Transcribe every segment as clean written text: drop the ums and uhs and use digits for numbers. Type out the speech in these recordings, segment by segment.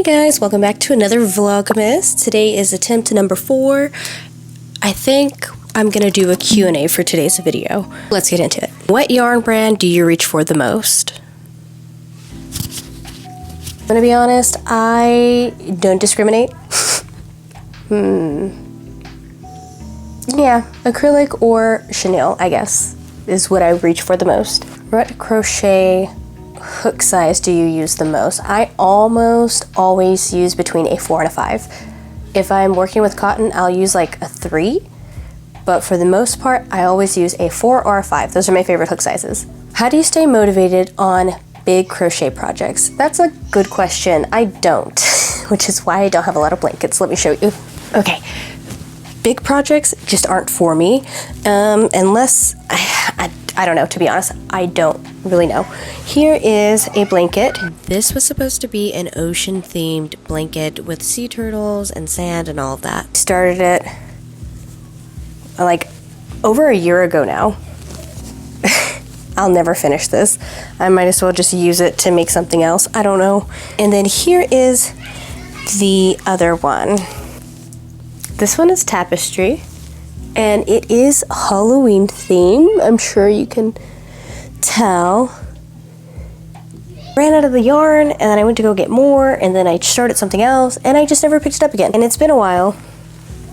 Hey guys, welcome back to another Vlogmas. Today is attempt number 4. I think I'm gonna do a Q&A for today's video. Let's get into it. What yarn brand do you reach for the most? I'm gonna be honest, I don't discriminate. Yeah, acrylic or chenille, I guess, is what I reach for the most. What crochet hook size do you use the most? I almost always use between a 4 and a 5. If I'm working with cotton, I'll use like a 3, but for the most part, I always use a 4 or a 5. Those are my favorite hook sizes. How do you stay motivated on big crochet projects? That's a good question. I don't, which is why I don't have a lot of blankets. Let me show you. Okay, big projects just aren't for me, unless, I don't know, to be honest, I don't really know. Here is a blanket. This was supposed to be an ocean themed blanket with sea turtles and sand and all of that. Started it like over a year ago now. I'll never finish this. I might as well just use it to make something else. I don't know. And then here is the other one. This one is tapestry. And it is Halloween theme. I'm sure you can tell. Ran out of the yarn and then I went to go get more and then I started something else and I just never picked it up again. And it's been a while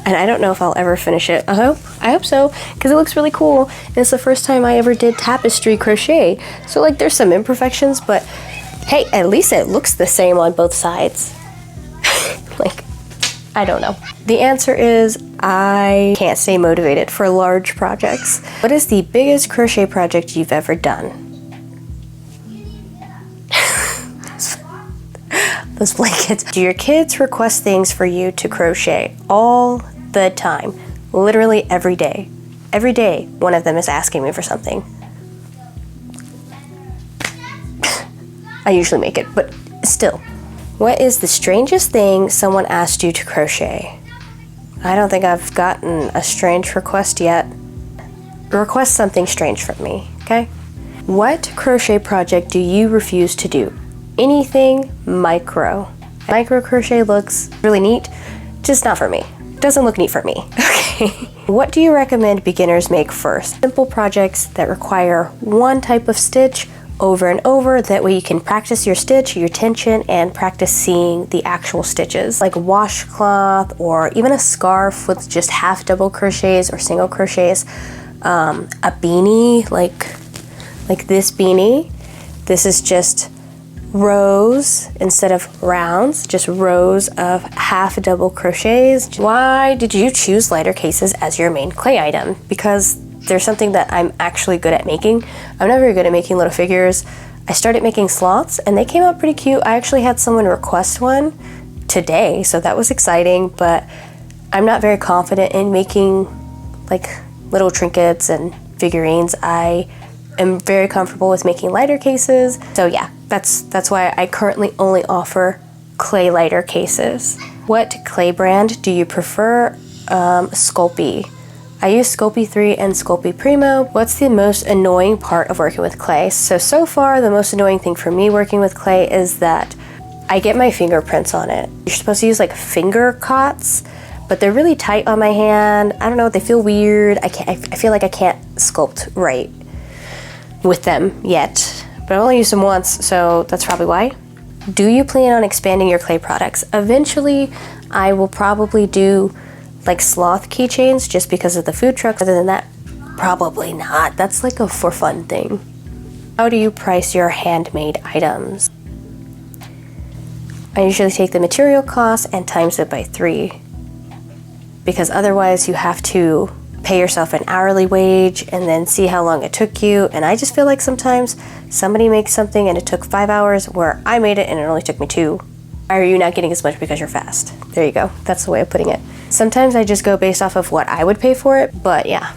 and I don't know if I'll ever finish it. I hope so, because it looks really cool. And it's the first time I ever did tapestry crochet. So like there's some imperfections, but hey, at least it looks the same on both sides. Like, I don't know. The answer is I can't stay motivated for large projects. What is the biggest crochet project you've ever done? Those blankets. Do your kids request things for you to crochet all the time? Literally every day. Every day, one of them is asking me for something. I usually make it, but still. What is the strangest thing someone asked you to crochet? I don't think I've gotten a strange request yet. Request something strange from me, okay? What crochet project do you refuse to do? Anything micro. Micro crochet looks really neat, just not for me. Doesn't look neat for me, okay? What do you recommend beginners make first? Simple projects that require one type of stitch over and over, that way you can practice your stitch, your tension, and practice seeing the actual stitches. Like washcloth or even a scarf with just half double crochets or single crochets. A beanie, like this beanie. This is just rows instead of rounds, just rows of half double crochets. Why did you choose lighter cases as your main clay item? Because there's something that I'm actually good at making. I'm not very good at making little figures. I started making sloths and they came out pretty cute. I actually had someone request one today, so that was exciting, but I'm not very confident in making like little trinkets and figurines. I am very comfortable with making lighter cases. So yeah, that's why I currently only offer clay lighter cases. What clay brand do you prefer? Sculpey. I use Sculpey 3 and Sculpey Primo. What's the most annoying part of working with clay? So far, the most annoying thing for me working with clay is that I get my fingerprints on it. You're supposed to use like finger cots, but they're really tight on my hand. I don't know, they feel weird. I feel like I can't sculpt right with them yet, but I've only used them once, so that's probably why. Do you plan on expanding your clay products? Eventually, I will probably do like sloth keychains just because of the food truck. Other than that, probably not. That's like a for fun thing. How do you price your handmade items? I usually take the material cost and times it by 3, because otherwise you have to pay yourself an hourly wage and then see how long it took you. And I just feel like sometimes somebody makes something and it took 5 hours where I made it and it only took me 2. Are you not getting as much because you're fast? There you go. That's the way of putting it. Sometimes I just go based off of what I would pay for it, but yeah.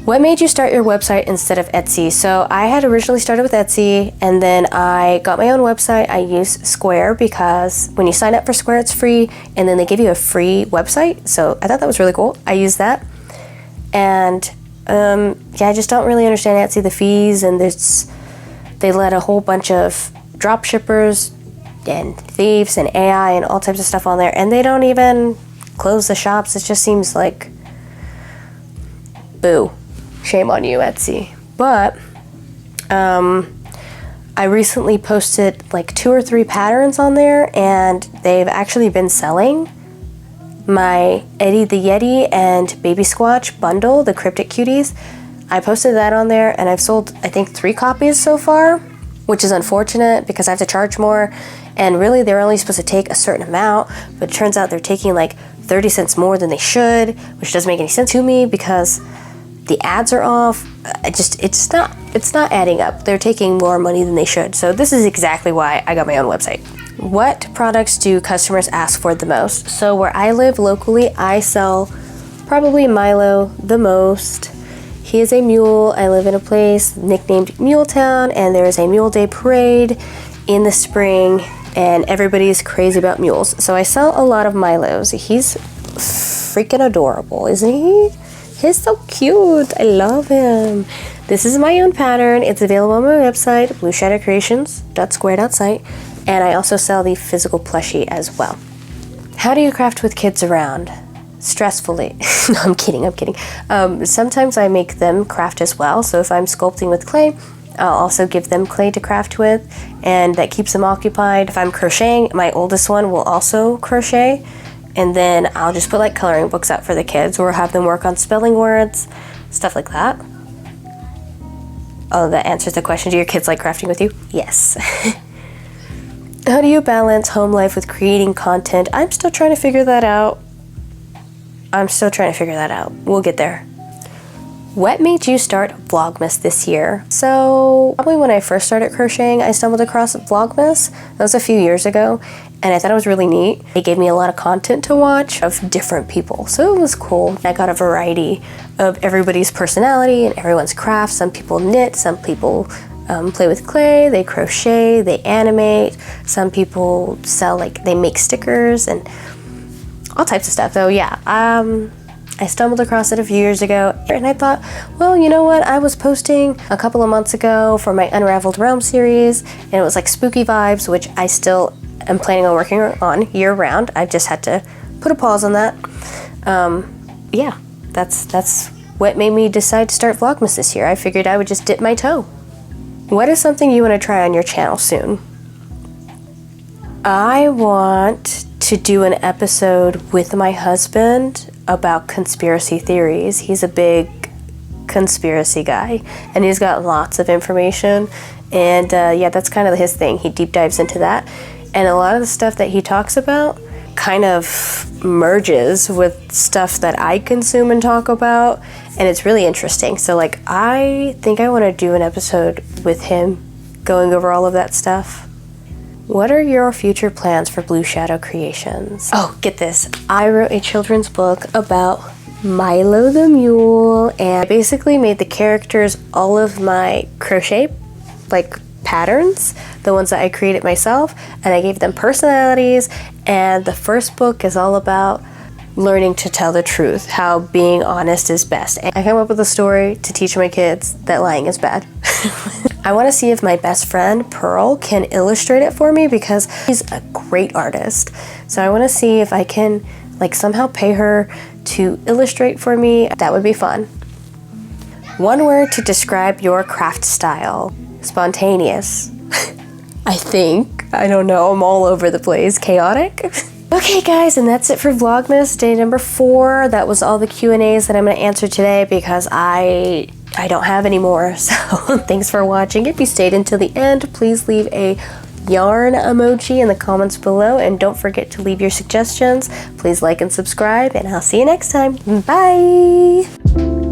What made you start your website instead of Etsy? So I had originally started with Etsy and then I got my own website. I use Square because when you sign up for Square, it's free and then they give you a free website. So I thought that was really cool. I used that. And yeah, I just don't really understand Etsy, the fees, and they let a whole bunch of drop shippers and thieves and AI and all types of stuff on there, and they don't even close the shops. It just seems like, boo, shame on you, Etsy. But I recently posted like 2 or 3 patterns on there, and they've actually been selling. My Eddie the Yeti and Baby Squatch bundle, the Cryptic Cuties, I posted that on there, and I've sold, I think, 3 copies so far, which is unfortunate because I have to charge more, and really they're only supposed to take a certain amount, but it turns out they're taking like 30 cents more than they should, which doesn't make any sense to me because the ads are off. It's not adding up. They're taking more money than they should. So this is exactly why I got my own website. What products do customers ask for the most? So where I live locally, I sell probably Milo the most. He is a mule. I live in a place nicknamed Muletown, and there is a Mule Day parade in the spring, and everybody's crazy about mules. So I sell a lot of Milos. He's freaking adorable, isn't he? He's so cute. I love him. This is my own pattern. It's available on my website, bshadowcreations.square.site, and I also sell the physical plushie as well. How do you craft with kids around? Stressfully. No, I'm kidding. Sometimes I make them craft as well. So if I'm sculpting with clay, I'll also give them clay to craft with, and that keeps them occupied. If I'm crocheting, my oldest one will also crochet, and then I'll just put like coloring books out for the kids or have them work on spelling words, stuff like that. Oh, that answers the question. Do your kids like crafting with you? Yes. How do you balance home life with creating content? I'm still trying to figure that out. We'll get there. What made you start Vlogmas this year? So probably when I first started crocheting, I stumbled across Vlogmas. That was a few years ago, and I thought it was really neat. It gave me a lot of content to watch of different people, so it was cool. I got a variety of everybody's personality and everyone's craft. Some people knit, some people play with clay, they crochet, they animate. Some people sell, like, they make stickers and all types of stuff. So yeah, I stumbled across it a few years ago, and I thought, well, you know what? I was posting a couple of months ago for my Unraveled Realm series, and it was like spooky vibes, which I still am planning on working on year round. I just had to put a pause on that. Yeah, that's what made me decide to start Vlogmas this year. I figured I would just dip my toe. What is something you want to try on your channel soon? I want to do an episode with my husband about conspiracy theories. He's a big conspiracy guy, and he's got lots of information, and yeah, that's kind of his thing. He deep dives into that, and a lot of the stuff that he talks about kind of merges with stuff that I consume and talk about, and it's really interesting. So like, I think I want to do an episode with him going over all of that stuff. What are your future plans for Blue Shadow Creations? Oh, get this. I wrote a children's book about Milo the Mule, and I basically made the characters all of my crochet, like, patterns, the ones that I created myself, and I gave them personalities, and the first book is all about learning to tell the truth, how being honest is best. And I came up with a story to teach my kids that lying is bad. I want to see if my best friend Pearl can illustrate it for me, because she's a great artist. So I want to see if I can, like, somehow pay her to illustrate for me. That would be fun. One word to describe your craft style. Spontaneous. I think. I don't know. I'm all over the place. Chaotic. Okay guys, and that's it for Vlogmas day number 4. That was all the Q&As that I'm going to answer today, because I don't have any more. So thanks for watching. If you stayed until the end, please leave a yarn emoji in the comments below, and don't forget to leave your suggestions. Please like and subscribe, and I'll see you next time. Bye!